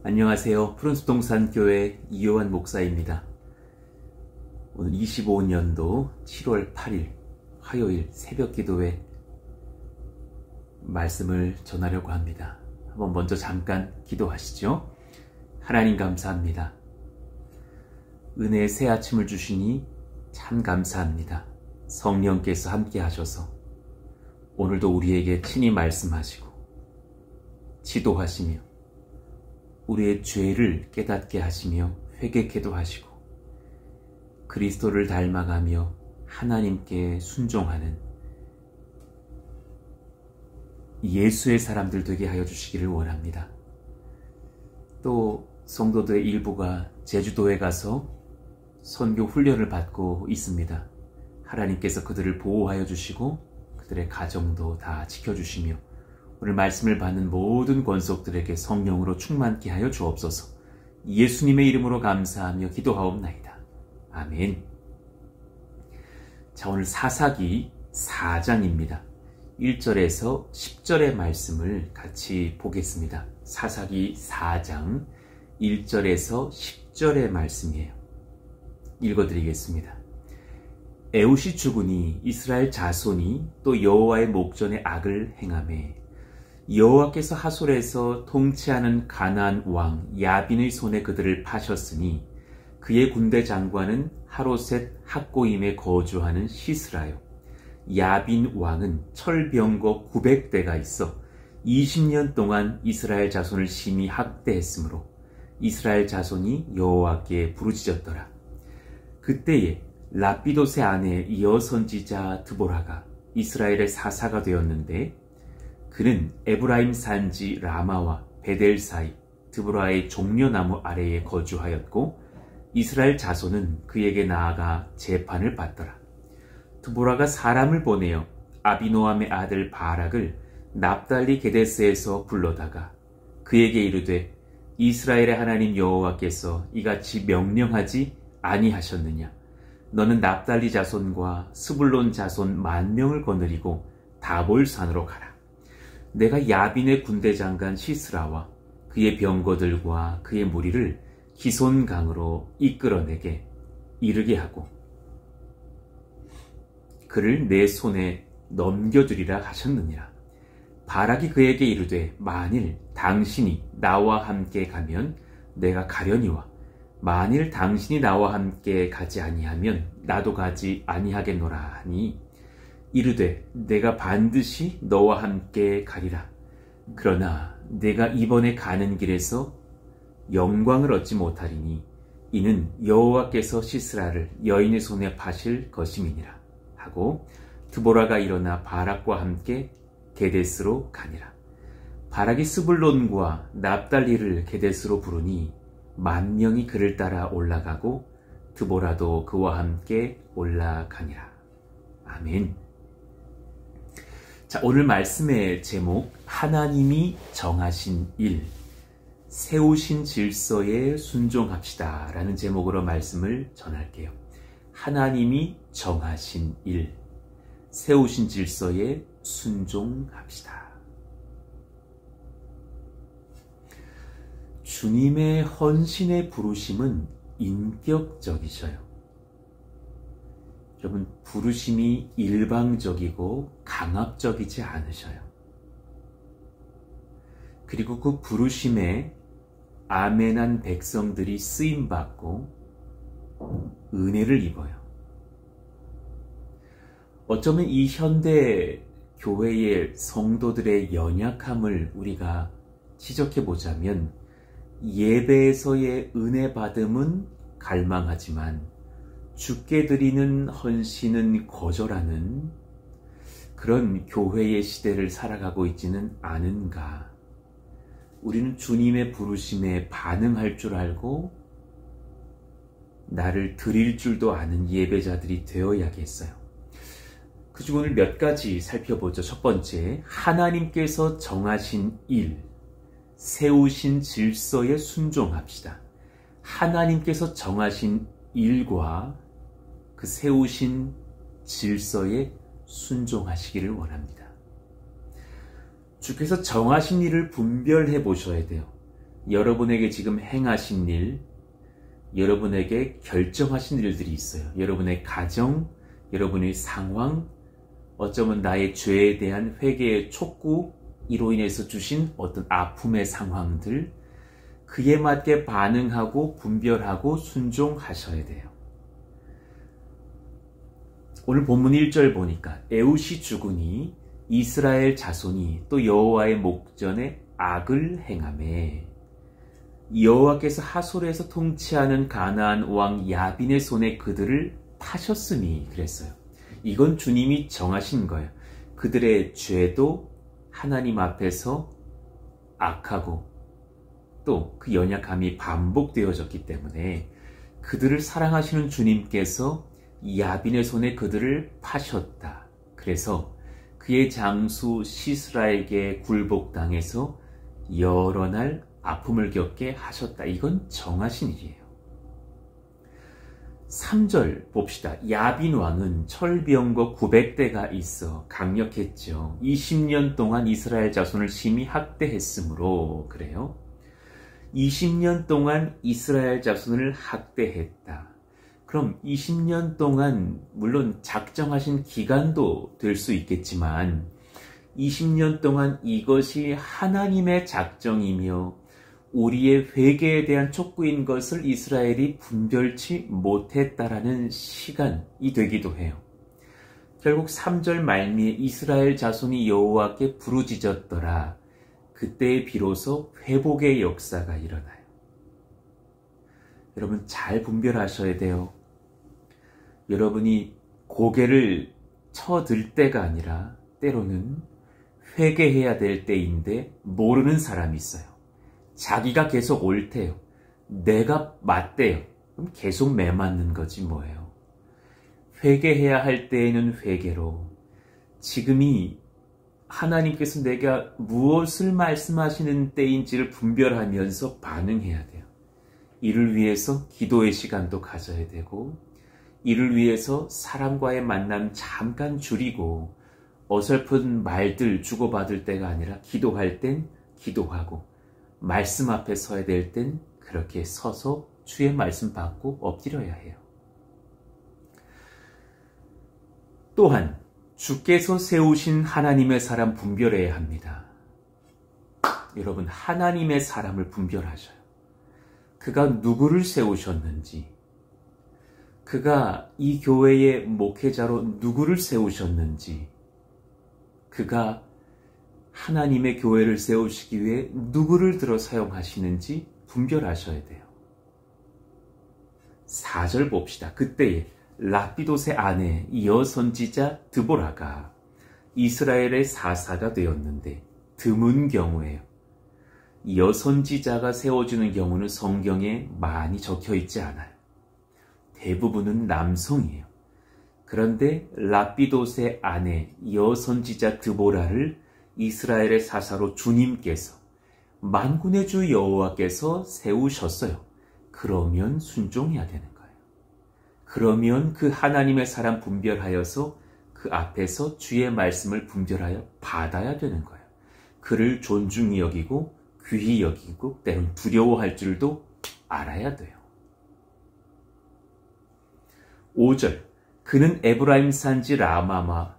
안녕하세요. 푸른수동산교회 이요한 목사입니다. 오늘 25년도 7월 8일 화요일 새벽 기도회 말씀을 전하려고 합니다. 한번 먼저 잠깐 기도하시죠. 하나님 감사합니다. 은혜의 새 아침을 주시니 참 감사합니다. 성령께서 함께 하셔서 오늘도 우리에게 친히 말씀하시고 지도하시며 우리의 죄를 깨닫게 하시며 회개케도 하시고 그리스도를 닮아가며 하나님께 순종하는 예수의 사람들 되게 하여 주시기를 원합니다. 또 성도들의 일부가 제주도에 가서 선교 훈련을 받고 있습니다. 하나님께서 그들을 보호하여 주시고 그들의 가정도 다 지켜주시며 오늘 말씀을 받는 모든 권속들에게 성령으로 충만케 하여 주옵소서. 예수님의 이름으로 감사하며 기도하옵나이다. 아멘. 자, 오늘 사사기 4장입니다. 1절에서 10절의 말씀을 같이 보겠습니다. 사사기 4장 1절에서 10절의 말씀이에요. 읽어드리겠습니다. 에웃이 죽으니 이스라엘 자손이 또 여호와의 목전에 악을 행하매 여호와께서 하솔에서 통치하는 가나안 왕 야빈의 손에 그들을 파셨으니 그의 군대 장관은 하로셋 학고임에 거주하는 시스라요. 야빈 왕은 철병거 900대가 있어 20년 동안 이스라엘 자손을 심히 학대했으므로 이스라엘 자손이 여호와께 부르짖었더라. 그때에 라피도스의 아내 여선지자 드보라가 이스라엘의 사사가 되었는데 그는 에브라임 산지 라마와 베델 사이 드보라의 종려나무 아래에 거주하였고 이스라엘 자손은 그에게 나아가 재판을 받더라. 드보라가 사람을 보내어 아비노함의 아들 바락을 납달리 게데스에서 불러다가 그에게 이르되 이스라엘의 하나님 여호와께서 이같이 명령하지 아니하셨느냐. 너는 납달리 자손과 스불론 자손 10,000명을 거느리고 다볼산으로 가라. 내가 야빈의 군대 장관 시스라와 그의 병거들과 그의 무리를 기손강으로 이끌어내게 이르게 하고 그를 내 손에 넘겨주리라 하셨느니라. 바락이 그에게 이르되 만일 당신이 나와 함께 가면 내가 가려니와 만일 당신이 나와 함께 가지 아니하면 나도 가지 아니하겠노라 하니 이르되 내가 반드시 너와 함께 가리라. 그러나 내가 이번에 가는 길에서 영광을 얻지 못하리니 이는 여호와께서 시스라를 여인의 손에 파실 것임이니라 하고 드보라가 일어나 바락과 함께 게데스로 가니라. 바락이 스불론과 납달리를 게데스로 부르니 10,000명이 그를 따라 올라가고 드보라도 그와 함께 올라가니라. 아멘. 자, 오늘 말씀의 제목 하나님이 정하신 일, 세우신 질서에 순종합시다 라는 제목으로 말씀을 전할게요. 하나님이 정하신 일, 세우신 질서에 순종합시다. 주님의 헌신의 부르심은 인격적이셔요. 여러분, 부르심이 일방적이고 강압적이지 않으셔요. 그리고 그 부르심에 아멘한 백성들이 쓰임받고 은혜를 입어요. 어쩌면 이 현대 교회의 성도들의 연약함을 우리가 지적해 보자면 예배에서의 은혜 받음은 갈망하지만 주께 드리는 헌신은 거절하는 그런 교회의 시대를 살아가고 있지는 않은가. 우리는 주님의 부르심에 반응할 줄 알고 나를 드릴 줄도 아는 예배자들이 되어야겠어요. 그중 오늘 몇 가지 살펴보죠. 첫 번째, 하나님께서 정하신 일, 세우신 질서에 순종합시다. 하나님께서 정하신 일과 그 세우신 질서에 순종하시기를 원합니다. 주께서 정하신 일을 분별해 보셔야 돼요. 여러분에게 지금 행하신 일, 여러분에게 결정하신 일들이 있어요. 여러분의 가정, 여러분의 상황, 어쩌면 나의 죄에 대한 회개의 촉구, 이로 인해서 주신 어떤 아픔의 상황들, 그에 맞게 반응하고 분별하고 순종하셔야 돼요. 오늘 본문 1절 보니까 에웃이 죽으니 이스라엘 자손이 또 여호와의 목전에 악을 행하매 여호와께서 하솔에서 통치하는 가나안 왕 야빈의 손에 그들을 파셨으니 그랬어요. 이건 주님이 정하신 거예요. 그들의 죄도 하나님 앞에서 악하고 또 그 연약함이 반복되어졌기 때문에 그들을 사랑하시는 주님께서 야빈의 손에 그들을 파셨다. 그래서 그의 장수 시스라에게 굴복당해서 여러 날 아픔을 겪게 하셨다. 이건 정하신 일이에요. 3절 봅시다. 야빈 왕은 철병거 900대가 있어 강력했죠. 20년 동안 이스라엘 자손을 심히 학대했으므로 그래요. 20년 동안 이스라엘 자손을 학대했다. 그럼 20년 동안 물론 작정하신 기간도 될 수 있겠지만 20년 동안 이것이 하나님의 작정이며 우리의 회개에 대한 촉구인 것을 이스라엘이 분별치 못했다라는 시간이 되기도 해요. 결국 3절 말미에 이스라엘 자손이 여호와께 부르짖었더라. 그때 비로소 회복의 역사가 일어나요. 여러분 잘 분별하셔야 돼요. 여러분이 고개를 쳐들 때가 아니라 때로는 회개해야 될 때인데 모르는 사람이 있어요. 자기가 계속 옳대요. 내가 맞대요. 그럼 계속 매맞는 거지 뭐예요. 회개해야 할 때에는 회개로 지금이 하나님께서 내가 무엇을 말씀하시는 때인지를 분별하면서 반응해야 돼요. 이를 위해서 기도의 시간도 가져야 되고 이를 위해서 사람과의 만남 잠깐 줄이고 어설픈 말들 주고받을 때가 아니라 기도할 땐 기도하고 말씀 앞에 서야 될 땐 그렇게 서서 주의 말씀 받고 엎드려야 해요. 또한 주께서 세우신 하나님의 사람 분별해야 합니다. 여러분 하나님의 사람을 분별하셔요. 그가 누구를 세우셨는지 그가 이 교회의 목회자로 누구를 세우셨는지 그가 하나님의 교회를 세우시기 위해 누구를 들어 사용하시는지 분별하셔야 돼요. 4절 봅시다. 그때에 라피돗의 아내 여선지자 드보라가 이스라엘의 사사가 되었는데 드문 경우예요. 여선지자가 세워지는 경우는 성경에 많이 적혀 있지 않아요. 대부분은 남성이에요. 그런데 라피돗의 아내 여선지자 드보라를 이스라엘의 사사로 주님께서 만군의 주 여호와께서 세우셨어요. 그러면 순종해야 되는 거예요. 그러면 그 하나님의 사람 분별하여서 그 앞에서 주의 말씀을 분별하여 받아야 되는 거예요. 그를 존중히 여기고 귀히 여기고 때론 두려워할 줄도 알아야 돼요. 5절 그는 에브라임 산지 라마와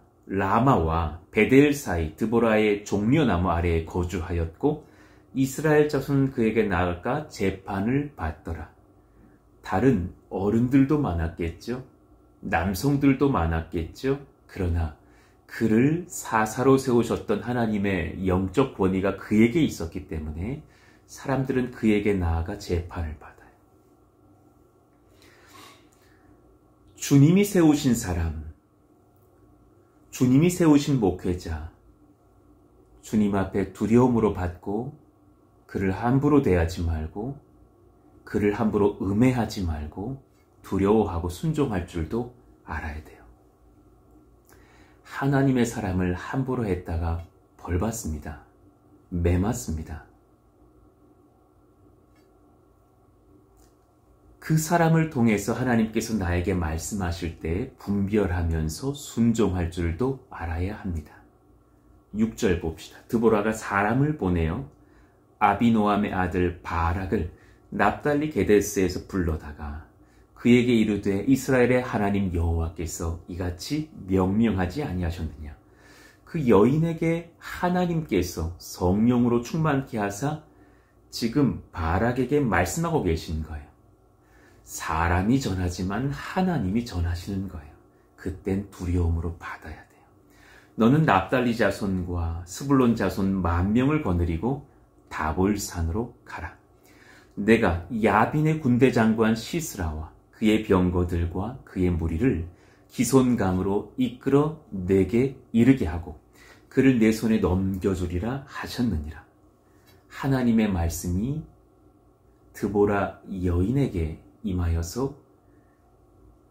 베델 사이 드보라의 종려나무 아래에 거주하였고 이스라엘 자손은 그에게 나아가 재판을 받더라. 다른 어른들도 많았겠죠. 남성들도 많았겠죠. 그러나 그를 사사로 세우셨던 하나님의 영적 권위가 그에게 있었기 때문에 사람들은 그에게 나아가 재판을 받아요. 주님이 세우신 사람, 주님이 세우신 목회자, 주님 앞에 두려움으로 받고 그를 함부로 대하지 말고 그를 함부로 음해하지 말고 두려워하고 순종할 줄도 알아야 돼요. 하나님의 사람을 함부로 했다가 벌 받습니다. 매맞습니다. 그 사람을 통해서 하나님께서 나에게 말씀하실 때 분별하면서 순종할 줄도 알아야 합니다. 6절 봅시다. 드보라가 사람을 보내어 아비노함의 아들 바락을 납달리 게데스에서 불러다가 그에게 이르되 이스라엘의 하나님 여호와께서 이같이 명령하지 아니하셨느냐. 그 여인에게 하나님께서 성령으로 충만케 하사 지금 바락에게 말씀하고 계신 거예요. 사람이 전하지만 하나님이 전하시는 거예요. 그땐 두려움으로 받아야 돼요. 너는 납달리 자손과 스불론 자손 10,000명을 거느리고 다볼산으로 가라. 내가 야빈의 군대 장관 시스라와 그의 병거들과 그의 무리를 기손강으로 이끌어 내게 이르게 하고 그를 내 손에 넘겨주리라 하셨느니라. 하나님의 말씀이 드보라 여인에게 임하여서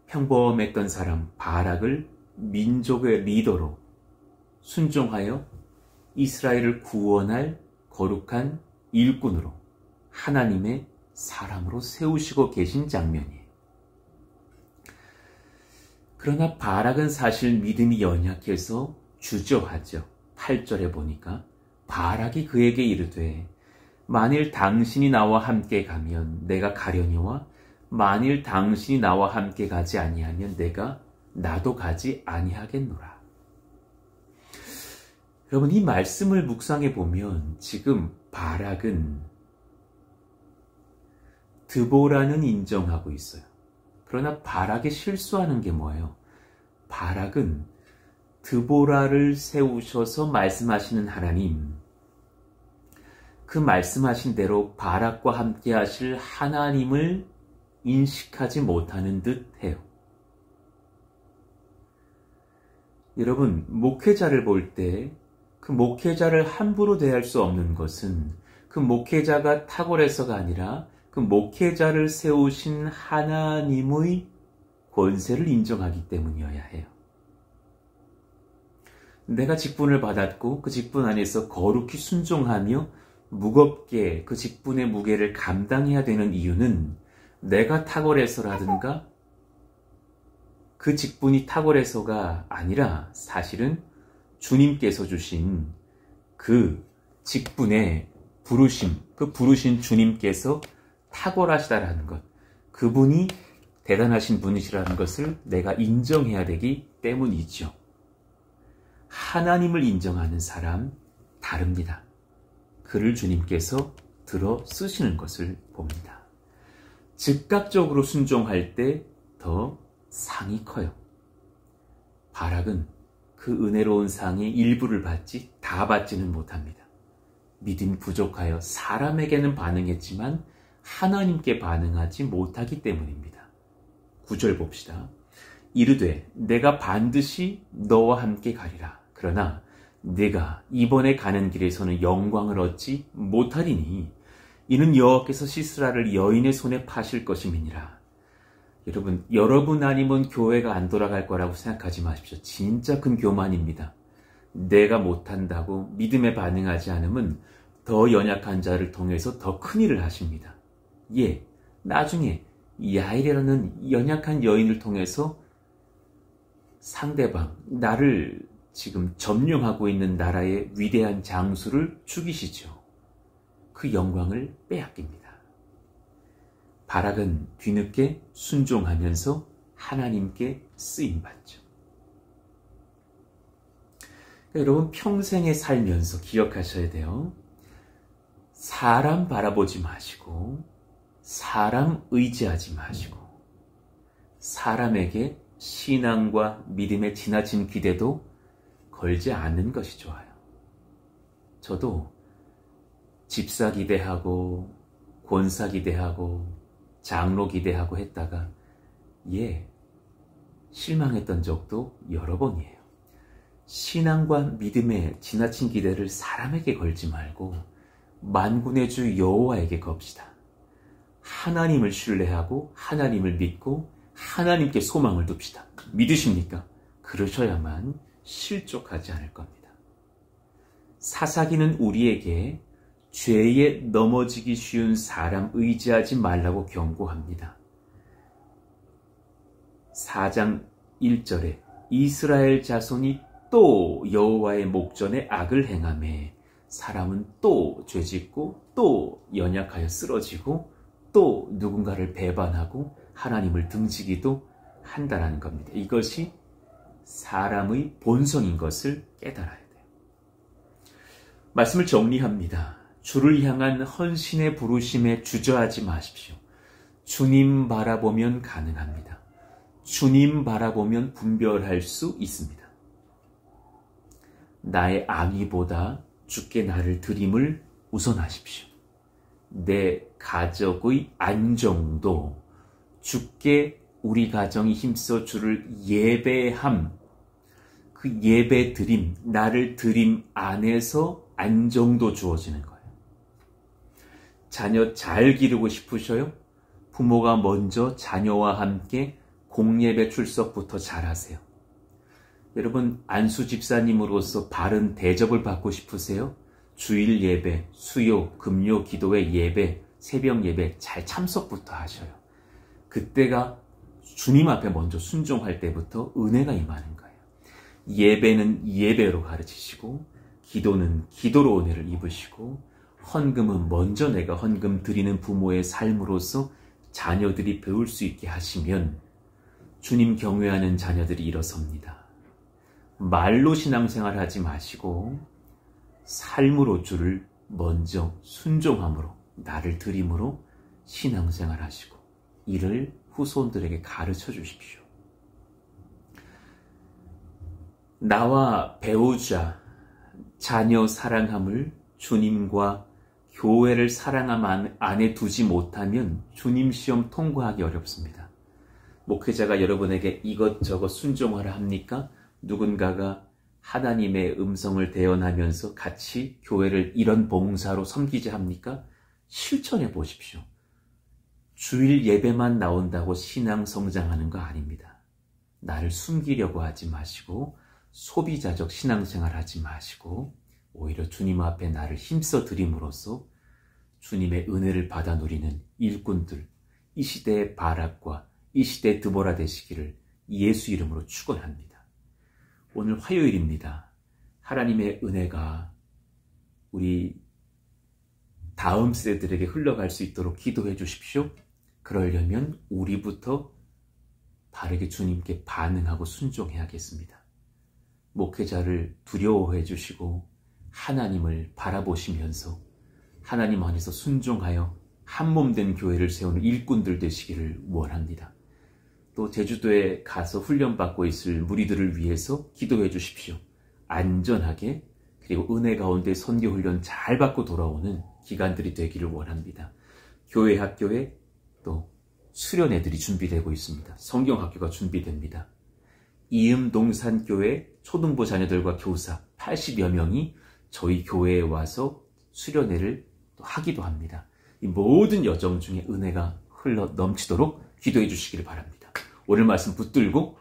평범했던 사람 바락을 민족의 리더로 순종하여 이스라엘을 구원할 거룩한 일꾼으로 하나님의 사람으로 세우시고 계신 장면이에요. 그러나 바락은 사실 믿음이 연약해서 주저하죠. 8절에 보니까 바락이 그에게 이르되 만일 당신이 나와 함께 가면 내가 가려니와 만일 당신이 나와 함께 가지 아니하면 나도 가지 아니하겠노라. 여러분, 이 말씀을 묵상해 보면 지금 바락은 드보라는 인정하고 있어요. 그러나 바락이 실수하는 게 뭐예요? 바락은 드보라를 세우셔서 말씀하시는 하나님, 그 말씀하신 대로 바락과 함께 하실 하나님을 인식하지 못하는 듯 해요. 여러분, 목회자를 볼 때 그 목회자를 함부로 대할 수 없는 것은 그 목회자가 탁월해서가 아니라 그 목회자를 세우신 하나님의 권세를 인정하기 때문이어야 해요. 내가 직분을 받았고 그 직분 안에서 거룩히 순종하며 무겁게 그 직분의 무게를 감당해야 되는 이유는 내가 탁월해서라든가 그 직분이 탁월해서가 아니라 사실은 주님께서 주신 그 직분의 부르심, 그 부르신 주님께서 탁월하시다라는 것, 그분이 대단하신 분이시라는 것을 내가 인정해야 되기 때문이죠. 하나님을 인정하는 사람 다릅니다. 그를 주님께서 들어 쓰시는 것을 봅니다. 즉각적으로 순종할 때 더 상이 커요. 바락은 그 은혜로운 상의 일부를 받지 다 받지는 못합니다. 믿음이 부족하여 사람에게는 반응했지만 하나님께 반응하지 못하기 때문입니다. 9절 봅시다. 이르되 내가 반드시 너와 함께 가리라. 그러나 내가 이번에 가는 길에서는 영광을 얻지 못하리니 이는 여호와께서 시스라를 여인의 손에 파실 것임이니라. 여러분 아니면 교회가 안 돌아갈 거라고 생각하지 마십시오. 진짜 큰 교만입니다. 내가 못한다고 믿음에 반응하지 않으면 더 연약한 자를 통해서 더 큰 일을 하십니다. 예, 나중에 야일이라는 연약한 여인을 통해서 상대방, 나를 지금 점령하고 있는 나라의 위대한 장수를 죽이시죠. 그 영광을 빼앗깁니다. 바락은 뒤늦게 순종하면서 하나님께 쓰임받죠. 그러니까 여러분, 평생에 살면서 기억하셔야 돼요. 사람 바라보지 마시고 사람 의지하지 마시고 사람에게 신앙과 믿음의 지나친 기대도 걸지 않는 것이 좋아요. 저도 집사 기대하고 권사 기대하고 장로 기대하고 했다가 실망했던 적도 여러 번이에요. 신앙과 믿음의 지나친 기대를 사람에게 걸지 말고 만군의 주 여호와에게 겁시다. 하나님을 신뢰하고 하나님을 믿고 하나님께 소망을 둡시다. 믿으십니까? 그러셔야만 실족하지 않을 겁니다. 사사기는 우리에게 죄에 넘어지기 쉬운 사람 의지하지 말라고 경고합니다. 4장 1절에 이스라엘 자손이 또 여호와의 목전에 악을 행하매 사람은 또 죄짓고 또 연약하여 쓰러지고 또 누군가를 배반하고 하나님을 등지기도 한다는 겁니다. 이것이 사람의 본성인 것을 깨달아야 돼요. 말씀을 정리합니다. 주를 향한 헌신의 부르심에 주저하지 마십시오. 주님 바라보면 가능합니다. 주님 바라보면 분별할 수 있습니다. 나의 악의보다 주께 나를 드림을 우선하십시오. 내 가족의 안정도 주께 우리 가정이 힘써 주를 예배함, 그 예배 드림, 나를 드림 안에서 안정도 주어지는 거예요. 자녀 잘 기르고 싶으셔요? 부모가 먼저 자녀와 함께 공예배 출석부터 잘하세요. 여러분, 안수 집사님으로서 바른 대접을 받고 싶으세요? 주일 예배, 수요, 금요 기도회 예배, 새벽 예배 잘 참석부터 하셔요. 그때가 주님 앞에 먼저 순종할 때부터 은혜가 임하는 거예요. 예배는 예배로 가르치시고, 기도는 기도로 은혜를 입으시고, 헌금은 먼저 내가 헌금 드리는 부모의 삶으로서 자녀들이 배울 수 있게 하시면 주님 경외하는 자녀들이 일어섭니다. 말로 신앙생활 하지 마시고 삶으로 주를 먼저 순종함으로, 나를 드림으로 신앙생활 하시고 이를 후손들에게 가르쳐 주십시오. 나와 배우자, 자녀 사랑함을 주님과 교회를 사랑함 안에 두지 못하면 주님 시험 통과하기 어렵습니다. 목회자가 여러분에게 이것저것 순종하라 합니까? 누군가가 하나님의 음성을 대언하면서 같이 교회를 이런 봉사로 섬기자 합니까? 실천해 보십시오. 주일 예배만 나온다고 신앙 성장하는 거 아닙니다. 나를 숨기려고 하지 마시고 소비자적 신앙생활 하지 마시고 오히려 주님 앞에 나를 힘써 드림으로써 주님의 은혜를 받아 누리는 일꾼들, 이 시대의 바락과 이 시대의 드보라 되시기를 예수 이름으로 축원합니다. 오늘 화요일입니다. 하나님의 은혜가 우리 다음 세대들에게 흘러갈 수 있도록 기도해 주십시오. 그러려면 우리부터 바르게 주님께 반응하고 순종해야겠습니다. 목회자를 두려워해 주시고 하나님을 바라보시면서 하나님 안에서 순종하여 한몸된 교회를 세우는 일꾼들 되시기를 원합니다. 또 제주도에 가서 훈련받고 있을 무리들을 위해서 기도해 주십시오. 안전하게 그리고 은혜 가운데 선교훈련 잘 받고 돌아오는 기간들이 되기를 원합니다. 교회 학교에 또 수련회들이 준비되고 있습니다. 성경학교가 준비됩니다. 이음동산교회 초등부 자녀들과 교사 80여 명이 저희 교회에 와서 수련회를 또 하기도 합니다. 이 모든 여정 중에 은혜가 흘러 넘치도록 기도해 주시기를 바랍니다. 오늘 말씀 붙들고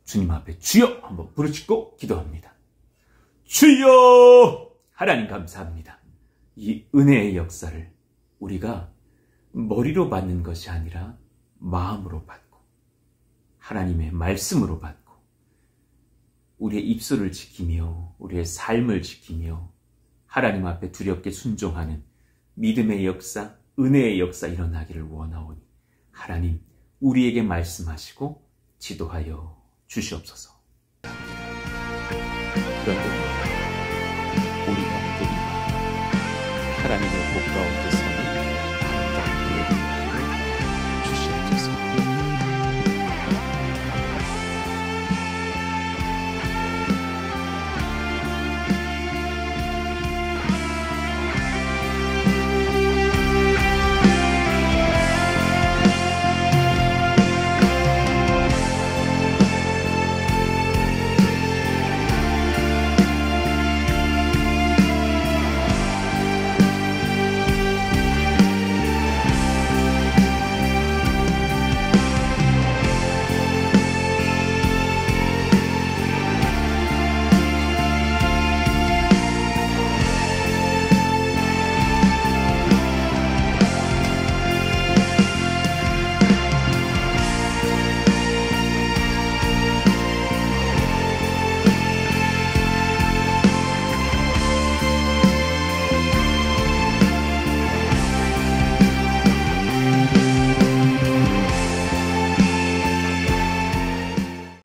주님 앞에 주여 한번 부르짖고 기도합니다. 주여! 하나님 감사합니다. 이 은혜의 역사를 우리가 머리로 받는 것이 아니라 마음으로 받고 하나님의 말씀으로 받고 우리의 입술을 지키며 우리의 삶을 지키며 하나님 앞에 두렵게 순종하는 믿음의 역사, 은혜의 역사 일어나기를 원하오니 하나님 우리에게 말씀하시고 지도하여 주시옵소서. 그런데 우리가 하나님의 복 가운데